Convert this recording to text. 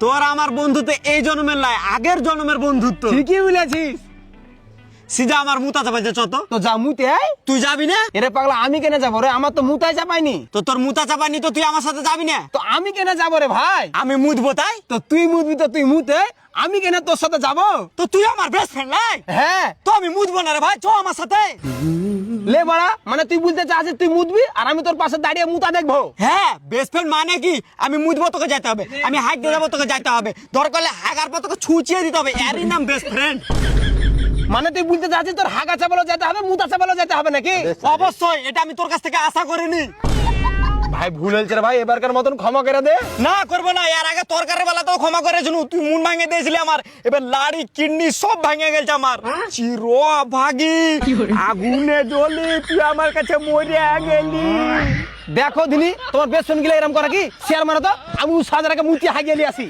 তোর আমার বন্ধুত্ব এই জন্মের লাই, আগের জন্মের বন্ধুত্ব। ঠিকই বলেছিস। সিজা আমার মুতা চাপাইছে চত। তো যা মুতে আয়। তুই যাবি না? এরে পাগলা আমি কেন যাবো রে? আমার তো মুতাই চাপাইনি। তো তোর মুতা চাপানি তো তুই আমার সাথে যাবি না? তো আমি কেন যাবো রে ভাই? আমি মুতবো তাই? তো তুই মুতবি তো তুই মুতে, আমি কেন তোর সাথে যাবো? তো তুই আমার বেস্ট ফ্রেন্ড লাই। হ্যাঁ তো আমি মুতবো না রে ভাই, চ আমার সাথে। লে বড়া, মানে তুই বলতে চাস তুই মুতবি আর আমি তোর পাশে দাঁড়িয়ে মুতা দেখবো? হ্যাঁ, বেস্ট ফ্রেন্ড মানে কি? আমি মুতবো তোকে যেতে হবে, আমি হাইক দিয়ে যাবো তোকে যাইতে হবে, দরকার হলে হাগার পর তোকে ছুঁচিয়ে দিতে হবে, এরই নাম বেস্ট ফ্রেন্ড। মানে তুই বলতে চাচ্ছিস তোর হাগা চাপালো যেতে হবে, মুতা চাপালো যেতে হবে নাকি? অবশ্যই, এটা আমি তোর কাছ থেকে আশা করিনি। ভাই ভুল হয়েছে রে ভাই, এবারকার মতন ক্ষমা করে দে। না করবো না, এর আগে তরকারি বেলা তো ক্ষমা করেছিল, তুই মন ভাঙে দিয়েছিলি আমার, এবার লাড়ি কিডনি সব ভাঙে গেছে আমার। চির ভাগি আগুনে জ্বলি তুই আমার কাছে মরে গেলি। দেখো দিনি তোমার বেস্ট ফ্রেন্ড গিলা এরকম করে কি শেয়ার মারো তো, আমি সাজারাকে মুতি হাগিয়ে আসি।